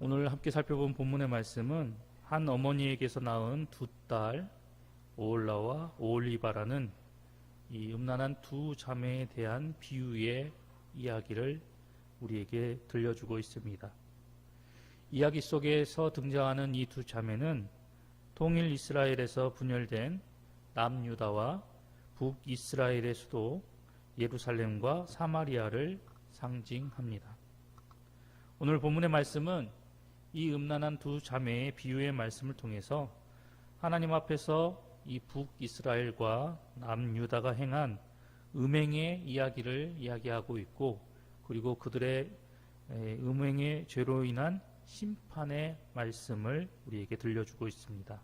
오늘 함께 살펴본 본문의 말씀은 한 어머니에게서 낳은 두 딸 오홀라와 오홀리바라는 이 음란한 두 자매에 대한 비유의 이야기를 우리에게 들려주고 있습니다. 이야기 속에서 등장하는 이 두 자매는 통일 이스라엘에서 분열된 남유다와 북이스라엘의 수도 예루살렘과 사마리아를 상징합니다. 오늘 본문의 말씀은 이 음란한 두 자매의 비유의 말씀을 통해서 하나님 앞에서 이 북이스라엘과 남유다가 행한 음행의 이야기를 이야기하고 있고, 그리고 그들의 음행의 죄로 인한 심판의 말씀을 우리에게 들려주고 있습니다.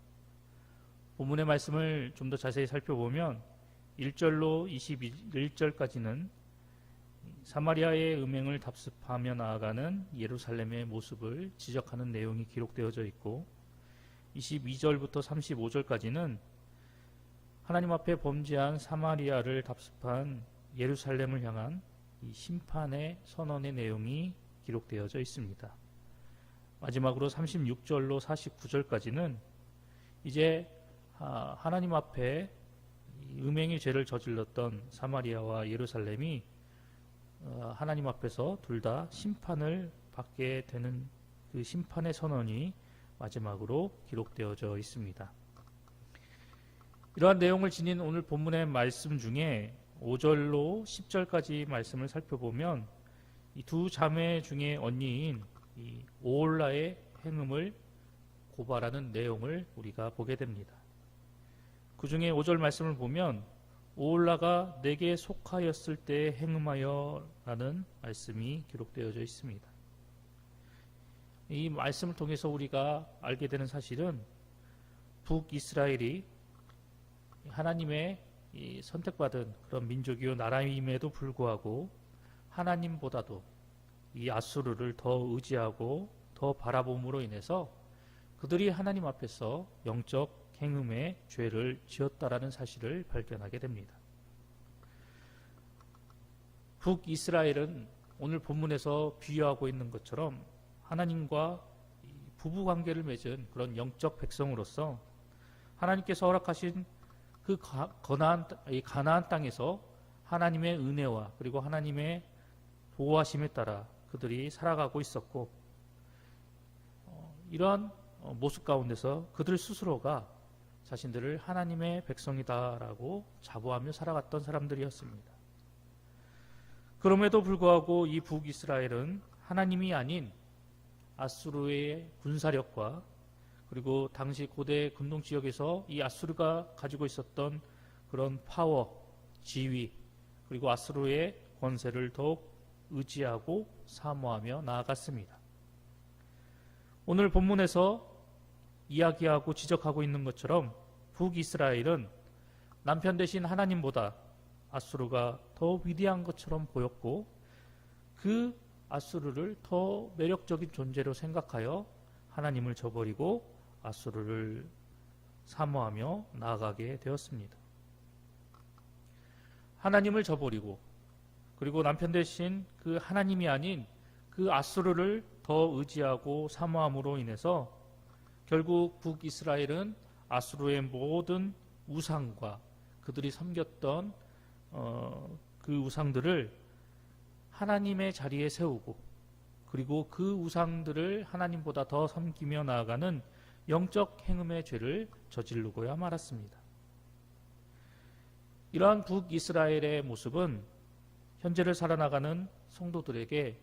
본문의 말씀을 좀 더 자세히 살펴보면 1절로 21절까지는 사마리아의 음행을 답습하며 나아가는 예루살렘의 모습을 지적하는 내용이 기록되어져 있고, 22절부터 35절까지는 하나님 앞에 범죄한 사마리아를 답습한 예루살렘을 향한 이 심판의 선언의 내용이 기록되어져 있습니다. 마지막으로 36절로 49절까지는 이제 하나님 앞에 음행의 죄를 저질렀던 사마리아와 예루살렘이 하나님 앞에서 둘 다 심판을 받게 되는 그 심판의 선언이 마지막으로 기록되어져 있습니다. 이러한 내용을 지닌 오늘 본문의 말씀 중에 5절로 10절까지 말씀을 살펴보면 이 두 자매 중에 언니인 이 오홀라의 행음을 고발하는 내용을 우리가 보게 됩니다. 그 중에 5절 말씀을 보면 오홀라가 내게 속하였을 때 행음하여 라는 말씀이 기록되어져 있습니다. 이 말씀을 통해서 우리가 알게 되는 사실은 북이스라엘이 하나님의 선택받은 그런 민족이요 나라임에도 불구하고 하나님보다도 이 아수르를 더 의지하고 더 바라봄으로 인해서 그들이 하나님 앞에서 영적 행음의 죄를 지었다라는 사실을 발견하게 됩니다. 북이스라엘은 오늘 본문에서 비유하고 있는 것처럼 하나님과 부부관계를 맺은 그런 영적 백성으로서 하나님께서 허락하신 그 가나안 땅에서 하나님의 은혜와 그리고 하나님의 보호하심에 따라 그들이 살아가고 있었고, 이러한 모습 가운데서 그들 스스로가 자신들을 하나님의 백성이다라고 자부하며 살아갔던 사람들이었습니다. 그럼에도 불구하고 이 북이스라엘은 하나님이 아닌 아수르의 군사력과 그리고 당시 고대 근동지역에서 이 아수르가 가지고 있었던 그런 파워, 지위, 그리고 아수르의 권세를 더욱 의지하고 사모하며 나아갔습니다. 오늘 본문에서 이야기하고 지적하고 있는 것처럼 북이스라엘은 남편 대신 하나님보다 아수르가 더 위대한 것처럼 보였고, 그 아수르를 더 매력적인 존재로 생각하여 하나님을 저버리고 아수르를 사모하며 나아가게 되었습니다. 하나님을 저버리고 그리고 남편 대신 그 하나님이 아닌 그 아수르를 더 의지하고 사모함으로 인해서 결국 북이스라엘은 아수르의 모든 우상과 그들이 섬겼던 그 우상들을 하나님의 자리에 세우고, 그리고 그 우상들을 하나님보다 더 섬기며 나아가는 영적 행음의 죄를 저지르고야 말았습니다. 이러한 북이스라엘의 모습은 현재를 살아나가는 성도들에게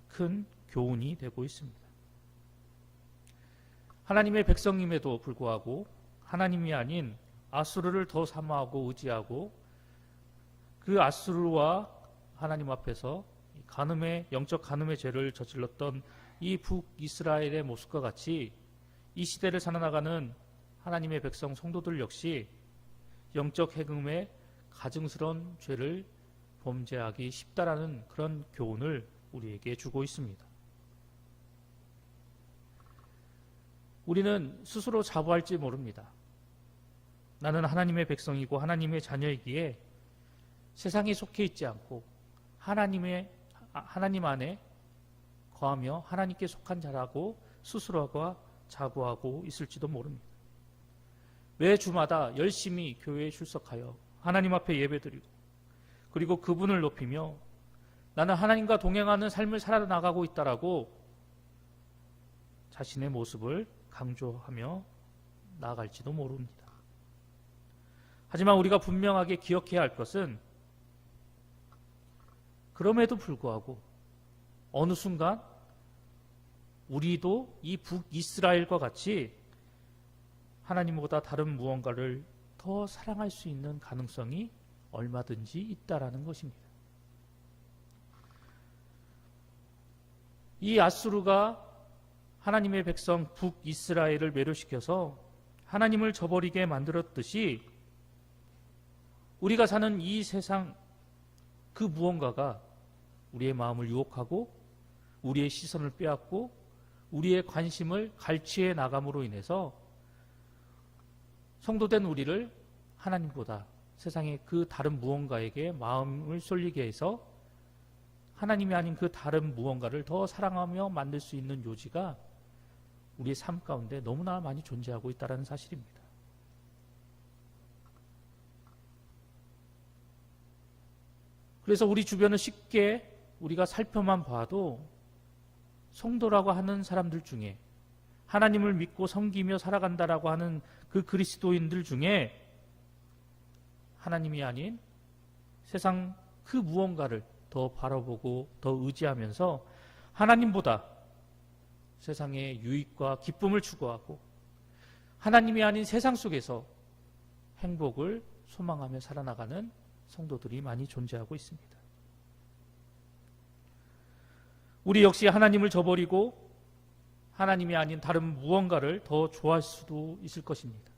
큰 교훈이 되고 있습니다. 하나님의 백성임에도 불구하고 하나님이 아닌 아수르를 더 사모하고 의지하고 그 아수르와 하나님 앞에서 영적 간음의 죄를 저질렀던 이 북이스라엘의 모습과 같이 이 시대를 살아나가는 하나님의 백성 성도들 역시 영적 행음의 가증스러운 죄를 범죄하기 쉽다라는 그런 교훈을 우리에게 주고 있습니다. 우리는 스스로 자부할지 모릅니다. 나는 하나님의 백성이고 하나님의 자녀이기에 세상에 속해 있지 않고 하나님 안에 거하며 하나님께 속한 자라고 스스로가 자부하고 있을지도 모릅니다. 매 주마다 열심히 교회에 출석하여 하나님 앞에 예배드리고 그리고 그분을 높이며 나는 하나님과 동행하는 삶을 살아나가고 있다라고 자신의 모습을 강조하며 나아갈지도 모릅니다. 하지만 우리가 분명하게 기억해야 할 것은 그럼에도 불구하고 어느 순간 우리도 이 북이스라엘과 같이 하나님보다 다른 무언가를 더 사랑할 수 있는 가능성이 얼마든지 있다라는 것입니다. 이 아수르가 하나님의 백성 북이스라엘을 매료시켜서 하나님을 저버리게 만들었듯이 우리가 사는 이 세상 그 무언가가 우리의 마음을 유혹하고 우리의 시선을 빼앗고 우리의 관심을 갈취해 나감으로 인해서 성도된 우리를 하나님보다 세상의 그 다른 무언가에게 마음을 쏠리게 해서 하나님이 아닌 그 다른 무언가를 더 사랑하며 만들 수 있는 요지가 우리의 삶 가운데 너무나 많이 존재하고 있다는 사실입니다. 그래서 우리 주변을 쉽게 우리가 살펴만 봐도 성도라고 하는 사람들 중에 하나님을 믿고 섬기며 살아간다라고 하는 그 그리스도인들 중에 하나님이 아닌 세상 그 무언가를 더 바라보고 더 의지하면서 하나님보다 세상의 유익과 기쁨을 추구하고 하나님이 아닌 세상 속에서 행복을 소망하며 살아나가는 성도들이 많이 존재하고 있습니다. 우리 역시 하나님을 저버리고 하나님이 아닌 다른 무언가를 더 좋아할 수도 있을 것입니다.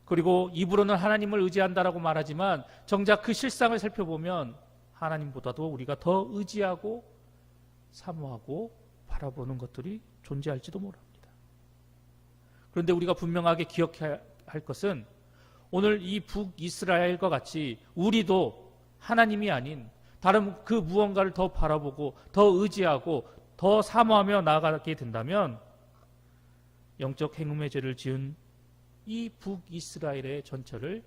그리고 입으로는 하나님을 의지한다라고 말하지만 정작 그 실상을 살펴보면 하나님보다도 우리가 더 의지하고 사모하고 바라보는 것들이 존재할지도 모릅니다. 그런데 우리가 분명하게 기억해야 할 것은 오늘 이 북이스라엘과 같이 우리도 하나님이 아닌 다른 그 무언가를 더 바라보고 더 의지하고 더 사모하며 나아가게 된다면 영적 행음의 죄를 지은 이 북이스라엘의 전철을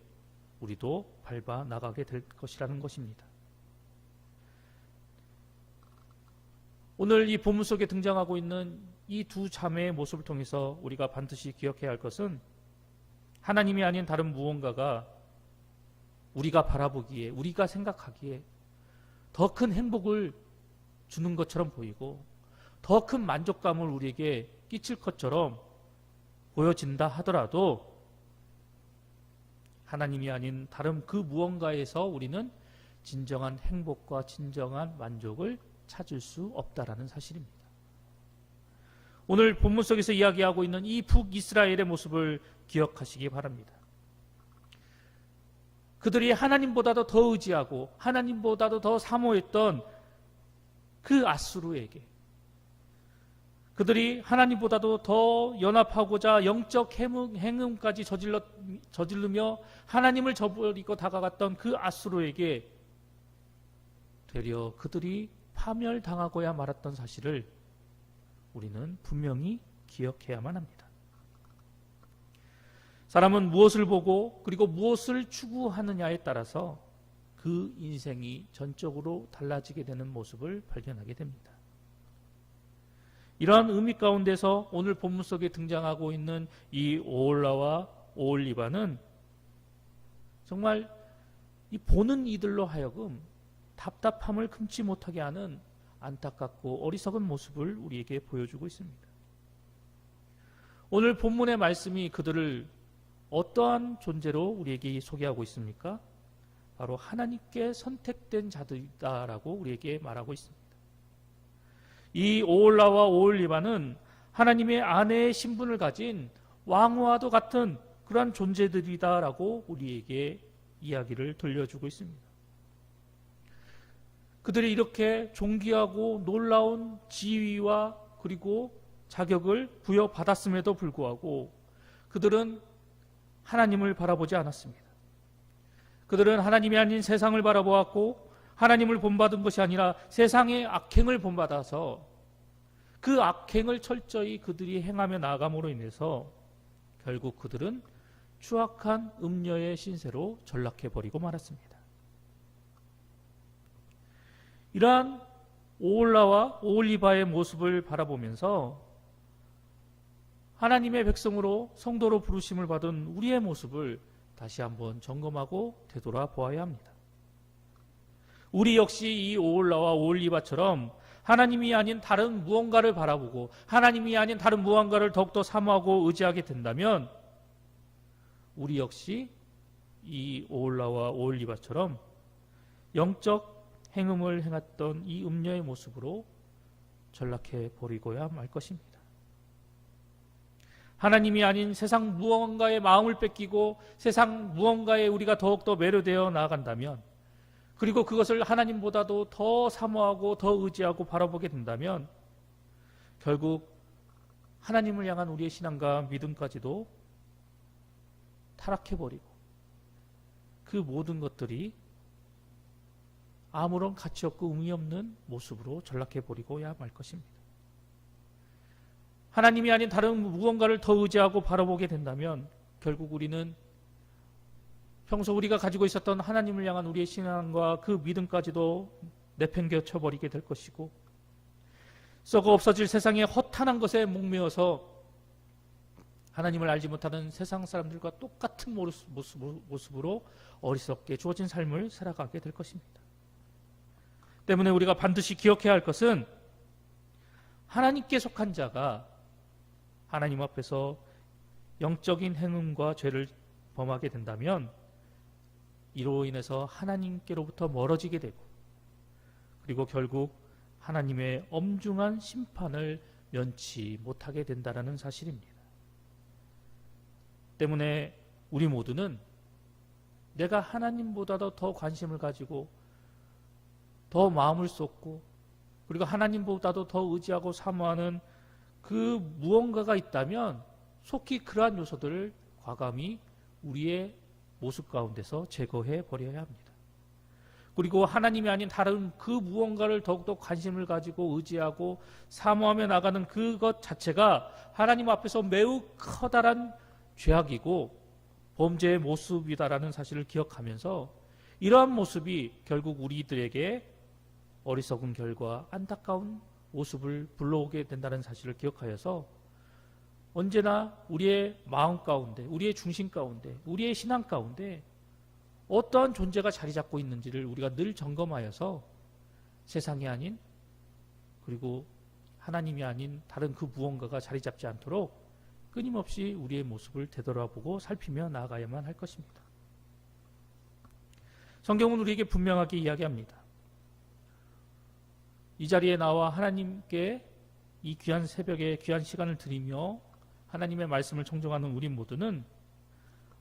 우리도 밟아 나가게 될 것이라는 것입니다. 오늘 이 본문 속에 등장하고 있는 이 두 자매의 모습을 통해서 우리가 반드시 기억해야 할 것은 하나님이 아닌 다른 무언가가 우리가 바라보기에 우리가 생각하기에 더 큰 행복을 주는 것처럼 보이고 더 큰 만족감을 우리에게 끼칠 것처럼 보여진다 하더라도 하나님이 아닌 다른 그 무언가에서 우리는 진정한 행복과 진정한 만족을 찾을 수 없다라는 사실입니다. 오늘 본문 속에서 이야기하고 있는 이 북이스라엘의 모습을 기억하시기 바랍니다. 그들이 하나님보다도 더 의지하고 하나님보다도 더 사모했던 그 아수르에게 그들이 하나님보다도 더 연합하고자 영적 행음까지 저지르며 하나님을 저버리고 다가갔던 그 아수르에게 되려 그들이 파멸당하고야 말았던 사실을 우리는 분명히 기억해야만 합니다. 사람은 무엇을 보고 그리고 무엇을 추구하느냐에 따라서 그 인생이 전적으로 달라지게 되는 모습을 발견하게 됩니다. 이러한 의미 가운데서 오늘 본문 속에 등장하고 있는 이 오홀라와 오홀리바는 정말 이 보는 이들로 하여금 답답함을 금치 못하게 하는 안타깝고 어리석은 모습을 우리에게 보여주고 있습니다. 오늘 본문의 말씀이 그들을 어떠한 존재로 우리에게 소개하고 있습니까? 바로 하나님께 선택된 자들이다라고 우리에게 말하고 있습니다. 이 오홀라와 오홀리바는 하나님의 아내의 신분을 가진 왕후와도 같은 그러한 존재들이다라고 우리에게 이야기를 들려주고 있습니다. 그들이 이렇게 존귀하고 놀라운 지위와 그리고 자격을 부여받았음에도 불구하고 그들은 하나님을 바라보지 않았습니다. 그들은 하나님이 아닌 세상을 바라보았고 하나님을 본받은 것이 아니라 세상의 악행을 본받아서 그 악행을 철저히 그들이 행하며 나아감으로 인해서 결국 그들은 추악한 음녀의 신세로 전락해버리고 말았습니다. 이러한 오홀라와 오홀리바의 모습을 바라보면서 하나님의 백성으로 성도로 부르심을 받은 우리의 모습을 다시 한번 점검하고 되돌아보아야 합니다. 우리 역시 이 오홀라와 오홀리바처럼 하나님이 아닌 다른 무언가를 바라보고 하나님이 아닌 다른 무언가를 더욱더 사모하고 의지하게 된다면 우리 역시 이 오홀라와 오홀리바처럼 영적 행음을 행했던 이 음녀의 모습으로 전락해 버리고야 말 것입니다. 하나님이 아닌 세상 무언가에 마음을 뺏기고 세상 무언가에 우리가 더욱더 매료되어 나아간다면, 그리고 그것을 하나님보다도 더 사모하고 더 의지하고 바라보게 된다면 결국 하나님을 향한 우리의 신앙과 믿음까지도 타락해버리고 그 모든 것들이 아무런 가치 없고 의미 없는 모습으로 전락해버리고야 말 것입니다. 하나님이 아닌 다른 무언가를 더 의지하고 바라보게 된다면 결국 우리는 평소 우리가 가지고 있었던 하나님을 향한 우리의 신앙과 그 믿음까지도 내팽개쳐 버리게 될 것이고, 썩어 없어질 세상의 허탄한 것에 목매어서 하나님을 알지 못하는 세상 사람들과 똑같은 모습으로 어리석게 주어진 삶을 살아가게 될 것입니다. 때문에 우리가 반드시 기억해야 할 것은 하나님께 속한 자가 하나님 앞에서 영적인 행음과 죄를 범하게 된다면 이로 인해서 하나님께로부터 멀어지게 되고, 그리고 결국 하나님의 엄중한 심판을 면치 못하게 된다는 사실입니다. 때문에 우리 모두는 내가 하나님보다도 더 관심을 가지고 더 마음을 쏟고 그리고 하나님보다도 더 의지하고 사모하는 그 무언가가 있다면 속히 그러한 요소들을 과감히 우리의 모습 가운데서 제거해 버려야 합니다. 그리고 하나님이 아닌 다른 그 무언가를 더욱더 관심을 가지고 의지하고 사모하며 나가는 그것 자체가 하나님 앞에서 매우 커다란 죄악이고 범죄의 모습이다라는 사실을 기억하면서 이러한 모습이 결국 우리들에게 어리석은 결과 안타까운 모습을 불러오게 된다는 사실을 기억하여서 언제나 우리의 마음 가운데, 우리의 중심 가운데, 우리의 신앙 가운데 어떠한 존재가 자리 잡고 있는지를 우리가 늘 점검하여서 세상이 아닌, 그리고 하나님이 아닌 다른 그 무언가가 자리 잡지 않도록 끊임없이 우리의 모습을 되돌아보고 살피며 나아가야만 할 것입니다. 성경은 우리에게 분명하게 이야기합니다. 이 자리에 나와 하나님께 이 귀한 새벽에 귀한 시간을 드리며 하나님의 말씀을 청종하는 우리 모두는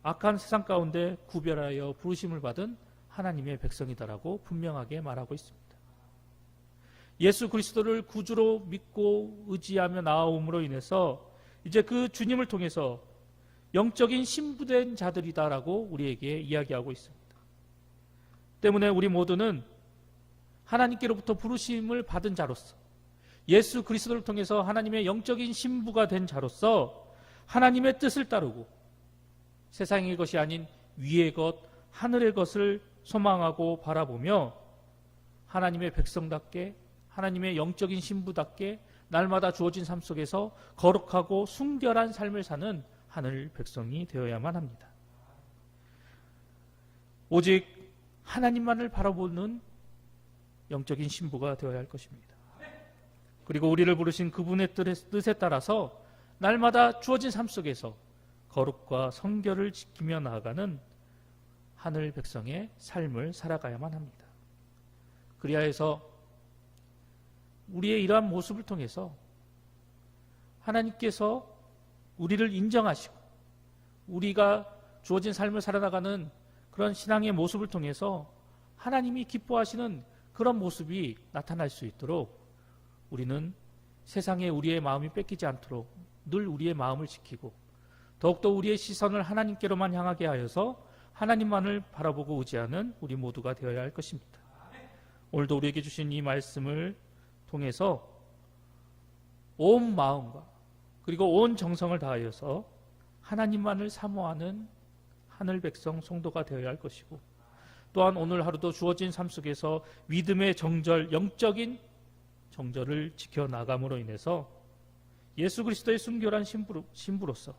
악한 세상 가운데 구별하여 부르심을 받은 하나님의 백성이다라고 분명하게 말하고 있습니다. 예수 그리스도를 구주로 믿고 의지하며 나아옴으로 인해서 이제 그 주님을 통해서 영적인 신부된 자들이다라고 우리에게 이야기하고 있습니다. 때문에 우리 모두는 하나님께로부터 부르심을 받은 자로서, 예수 그리스도를 통해서 하나님의 영적인 신부가 된 자로서 하나님의 뜻을 따르고 세상의 것이 아닌 위의 것, 하늘의 것을 소망하고 바라보며 하나님의 백성답게, 하나님의 영적인 신부답게 날마다 주어진 삶 속에서 거룩하고 순결한 삶을 사는 하늘 백성이 되어야만 합니다. 오직 하나님만을 바라보는 영적인 신부가 되어야 할 것입니다. 그리고 우리를 부르신 그분의 뜻에 따라서 날마다 주어진 삶 속에서 거룩과 성결을 지키며 나아가는 하늘 백성의 삶을 살아가야만 합니다. 그리하여서 우리의 이러한 모습을 통해서 하나님께서 우리를 인정하시고 우리가 주어진 삶을 살아나가는 그런 신앙의 모습을 통해서 하나님이 기뻐하시는 그런 모습이 나타날 수 있도록 우리는 세상에 우리의 마음이 뺏기지 않도록 늘 우리의 마음을 지키고 더욱더 우리의 시선을 하나님께로만 향하게 하여서 하나님만을 바라보고 의지하는 우리 모두가 되어야 할 것입니다. 오늘도 우리에게 주신 이 말씀을 통해서 온 마음과 그리고 온 정성을 다하여서 하나님만을 사모하는 하늘 백성 성도가 되어야 할 것이고, 또한 오늘 하루도 주어진 삶 속에서 믿음의 정절, 영적인 정절을 지켜나감으로 인해서 예수 그리스도의 순결한 신부로서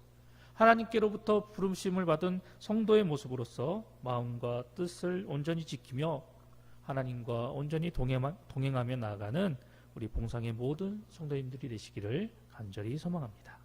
하나님께로부터 부름심을 받은 성도의 모습으로서 마음과 뜻을 온전히 지키며 하나님과 온전히 동행하며 나아가는 우리 봉상의 모든 성도님들이 되시기를 간절히 소망합니다.